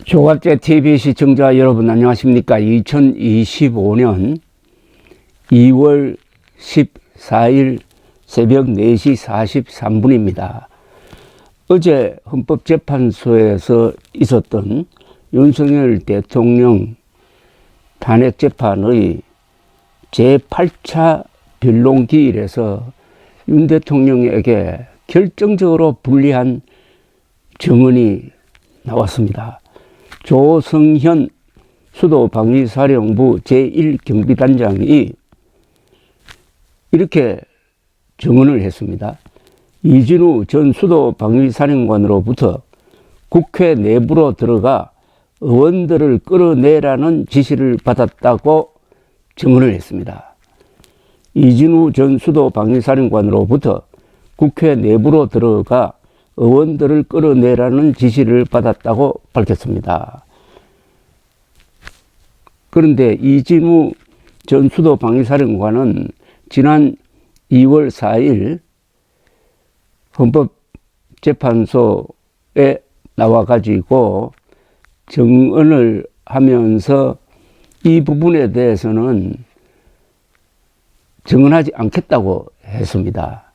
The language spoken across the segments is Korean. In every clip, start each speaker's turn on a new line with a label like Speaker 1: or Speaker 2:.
Speaker 1: 조갑제 TV 시청자 여러분 안녕하십니까. 2025년 2월 14일 새벽 4시 43분입니다. 어제 헌법재판소에서 있었던 윤석열 대통령 탄핵재판의 제8차 변론기일에서 윤 대통령에게 결정적으로 불리한 증언이 나왔습니다. 조성현 수도방위사령부 제1경비단장이 이렇게 증언을 했습니다. 이진우 전 수도방위사령관으로부터 국회 내부로 들어가 의원들을 끌어내라는 지시를 받았다고 증언을 했습니다. 이진우 전 수도방위사령관으로부터 국회 내부로 들어가 의원들을 끌어내라는 지시를 받았다고 밝혔습니다. 그런데 이진우 전 수도방위사령관은 지난 2월 4일 헌법재판소에 나와가지고 증언을 하면서 이 부분에 대해서는 증언하지 않겠다고 했습니다.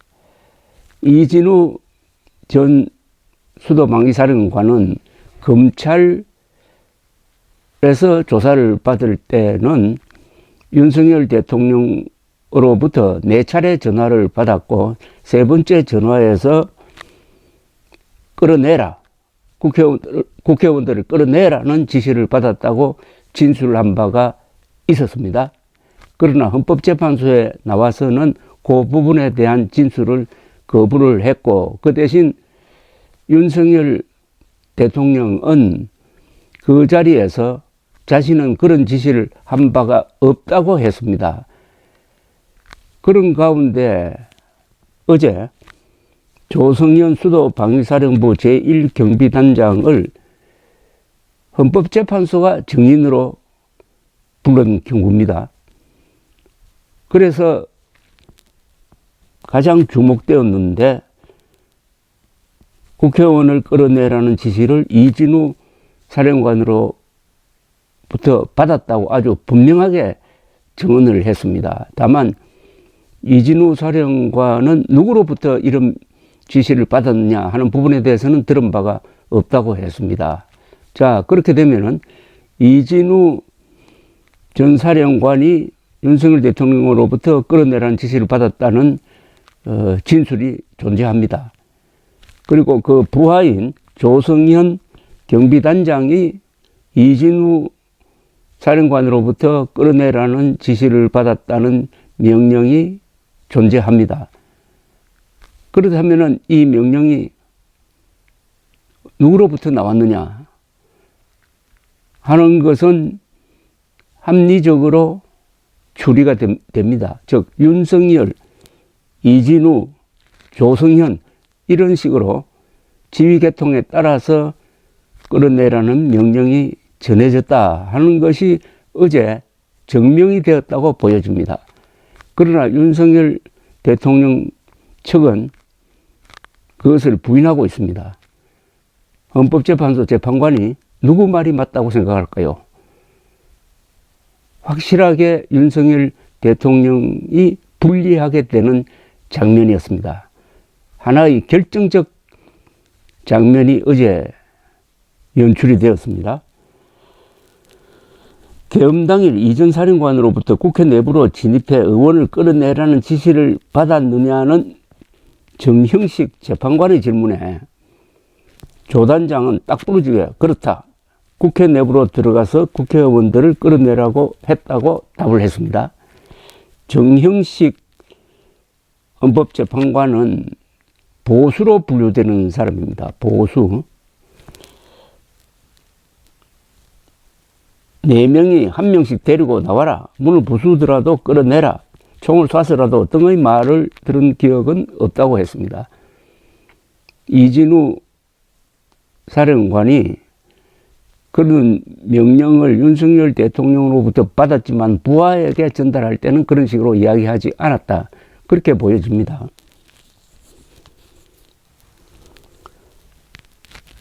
Speaker 1: 이진우 전 수도방위사령관은 검찰에서 조사를 받을 때는 윤석열 대통령으로부터 4차례 전화를 받았고 세 번째 전화에서 끌어내라, 국회의원들을 끌어내라는 지시를 받았다고 진술을 한 바가 있었습니다. 그러나 헌법재판소에 나와서는 그 부분에 대한 진술을 거부를 했고, 그 대신 윤석열 대통령은 그 자리에서 자신은 그런 지시를 한 바가 없다고 했습니다. 그런 가운데 어제 조성현 수도방위사령부 제1경비단장을 헌법재판소가 증인으로 부른 경우입니다. 그래서 가장 주목되었는데 국회의원을 끌어내라는 지시를 이진우 사령관으로부터 받았다고 아주 분명하게 증언을 했습니다. 다만 이진우 사령관은 누구로부터 이런 지시를 받았느냐 하는 부분에 대해서는 들은 바가 없다고 했습니다. 자, 그렇게 되면은 이진우 전 사령관이 윤석열 대통령으로부터 끌어내라는 지시를 받았다는 진술이 존재합니다. 그리고 그 부하인 조성현 경비단장이 이진우 사령관으로부터 끌어내라는 지시를 받았다는 명령이 존재합니다. 그렇다면 이 명령이 누구로부터 나왔느냐 하는 것은 합리적으로 추리가 됩니다. 즉 윤석열, 이진우, 조성현 이런 식으로 지휘계통에 따라서 끌어내라는 명령이 전해졌다 하는 것이 어제 증명이 되었다고 보여집니다. 그러나 윤석열 대통령 측은 그것을 부인하고 있습니다. 헌법재판소 재판관이 누구 말이 맞다고 생각할까요? 확실하게 윤석열 대통령이 불리하게 되는 장면이었습니다. 하나의 결정적 장면이 어제 연출이 되었습니다. 계엄 당일 이 전 사령관으로부터 국회 내부로 진입해 의원을 끌어내라는 지시를 받았느냐는 정형식 재판관의 질문에 조 단장은 딱 부러지게 그렇다. 국회 내부로 들어가서 국회의원들을 끌어내라고 했다고 답을 했습니다. 정형식 헌법재판관은 보수로 분류되는 사람입니다. 보수. 4명이 1명씩 데리고 나와라. 문을 부수더라도 끌어내라. 총을 쏴서라도 등의 말을 들은 기억은 없다고 했습니다. 이진우 사령관이 그런 명령을 윤석열 대통령으로부터 받았지만 부하에게 전달할 때는 그런 식으로 이야기하지 않았다. 그렇게 보여집니다.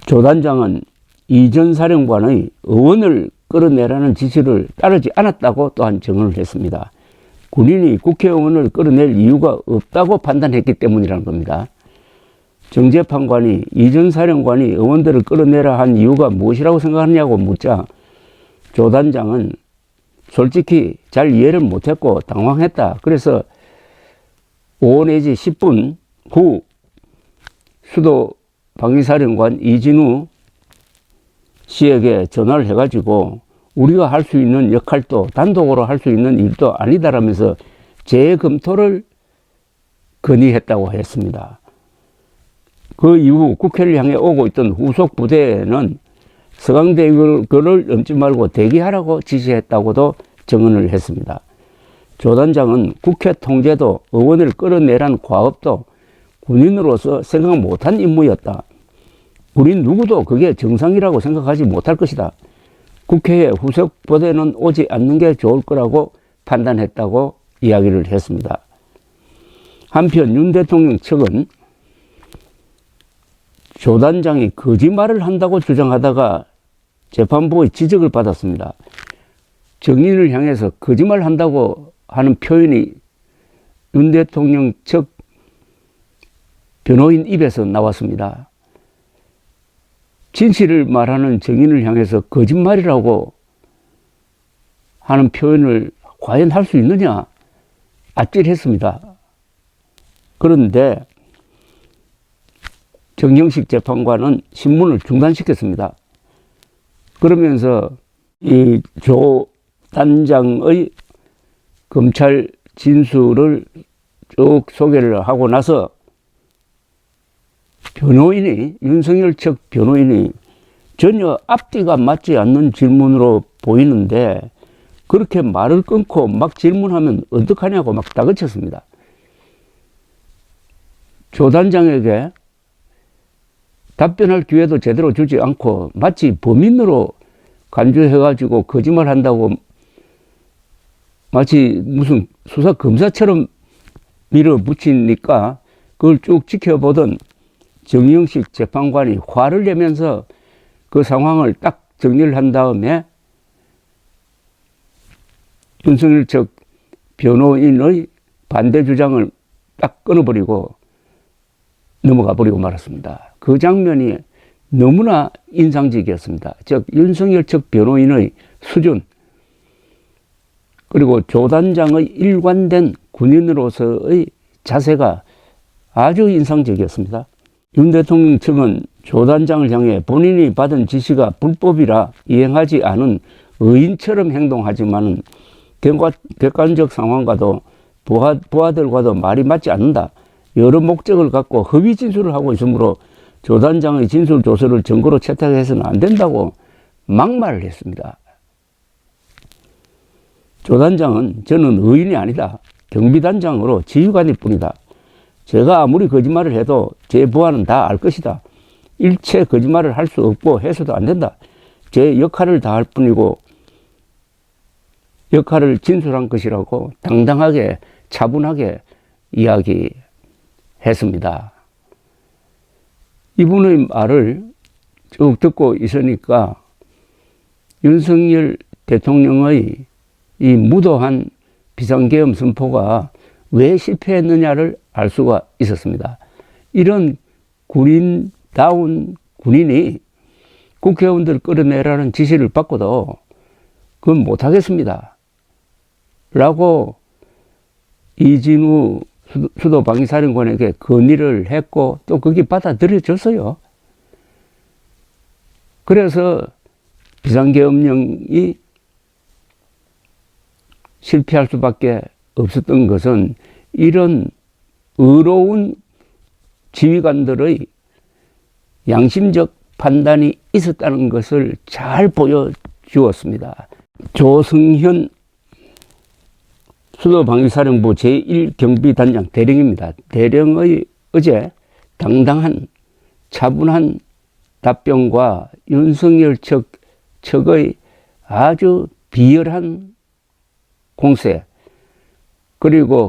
Speaker 1: 조 단장은 이전 사령관의 의원을 끌어내라는 지시를 따르지 않았다고 또한 증언을 했습니다. 군인이 국회의원을 끌어낼 이유가 없다고 판단했기 때문이라는 겁니다. 정재판관이 이전 사령관이 의원들을 끌어내라 한 이유가 무엇이라고 생각하느냐고 묻자 조 단장은 솔직히 잘 이해를 못했고 당황했다. 그래서 5 내지 10분 후 수도 방위사령관 이진우 씨에게 전화를 해가지고 우리가 할 수 있는 역할도 단독으로 할 수 있는 일도 아니다라면서 재검토를 건의했다고 했습니다. 그 이후 국회를 향해 오고 있던 후속 부대에는 서강대교를 넘지 말고 대기하라고 지시했다고도 증언을 했습니다. 조 단장은 국회 통제도 의원을 끌어내란 과업도 군인으로서 생각 못한 임무였다. 우리 누구도 그게 정상이라고 생각하지 못할 것이다. 국회에 후속 부대는 오지 않는 게 좋을 거라고 판단했다고 이야기를 했습니다. 한편 윤 대통령 측은 조 단장이 거짓말을 한다고 주장하다가 재판부의 지적을 받았습니다. 정인을 향해서 거짓말 한다고 하는 표현이 윤 대통령 측 변호인 입에서 나왔습니다. 진실을 말하는 정인을 향해서 거짓말이라고 하는 표현을 과연 할 수 있느냐 아찔했습니다. 그런데 정형식 재판관은 신문을 중단시켰습니다. 그러면서 이 조 단장의 검찰 진술을 쭉 소개를 하고 나서 변호인이 윤석열 측 변호인이 전혀 앞뒤가 맞지 않는 질문으로 보이는데 그렇게 말을 끊고 막 질문하면 어떡하냐고 막 다그쳤습니다. 조 단장에게 답변할 기회도 제대로 주지 않고 마치 범인으로 간주해가지고 거짓말한다고 마치 무슨 수사 검사처럼 밀어붙이니까 그걸 쭉 지켜보던 정영식 재판관이 화를 내면서 그 상황을 딱 정리를 한 다음에 윤석열 측 변호인의 반대 주장을 딱 끊어버리고 넘어가 버리고 말았습니다. 그 장면이 너무나 인상적이었습니다. 즉 윤석열 측 변호인의 수준 그리고 조 단장의 일관된 군인으로서의 자세가 아주 인상적이었습니다. 윤 대통령 측은 조 단장을 향해 본인이 받은 지시가 불법이라 이행하지 않은 의인처럼 행동하지만 객관적 상황과도 부하들과도 말이 맞지 않는다. 여러 목적을 갖고 허위 진술을 하고 있으므로 조 단장의 진술 조서를 증거로 채택해서는 안 된다고 막말을 했습니다. 조 단장은 저는 의인이 아니다. 경비단장으로 지휘관일 뿐이다. 제가 아무리 거짓말을 해도 제 부하는 다 알 것이다. 일체 거짓말을 할 수 없고 해서도 안 된다. 제 역할을 다 할 뿐이고 역할을 진술한 것이라고 당당하게 차분하게 이야기했습니다. 이분의 말을 쭉 듣고 있으니까 윤석열 대통령의 이 무도한 비상계엄 선포가 왜 실패했느냐를 알 수가 있었습니다. 이런 군인다운 군인이 국회의원들 끌어내라는 지시를 받고도 그건 못하겠습니다. 라고 이진우 수도방위사령관에게 건의를 했고 또 그게 받아들여졌어요. 그래서 비상계엄령이 실패할 수밖에 없었던 것은 이런 의로운 지휘관들의 양심적 판단이 있었다는 것을 잘 보여주었습니다. 조승현 수도방위사령부 제1경비단장 대령입니다. 대령의 어제 당당한 차분한 답변과 윤석열 측의 아주 비열한 공세 그리고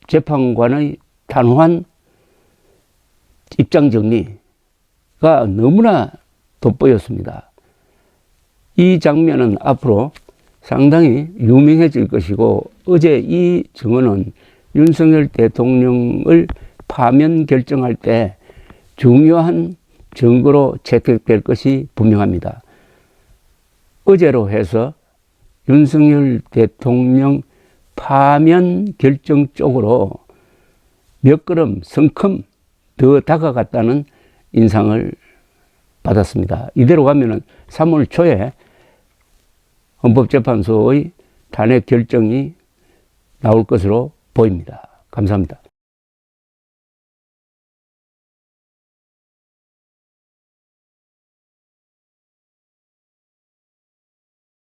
Speaker 1: 헌법재판관의 단호한 입장 정리가 너무나 돋보였습니다. 이 장면은 앞으로 상당히 유명해질 것이고, 어제 이 증언은 윤석열 대통령을 파면 결정할 때 중요한 증거로 채택될 것이 분명합니다. 어제로 해서 윤석열 대통령 파면 결정 쪽으로 몇 걸음 성큼 더 다가갔다는 인상을 받았습니다. 이대로 가면은 3월 초에 헌법재판소의 탄핵 결정이 나올 것으로 보입니다. 감사합니다.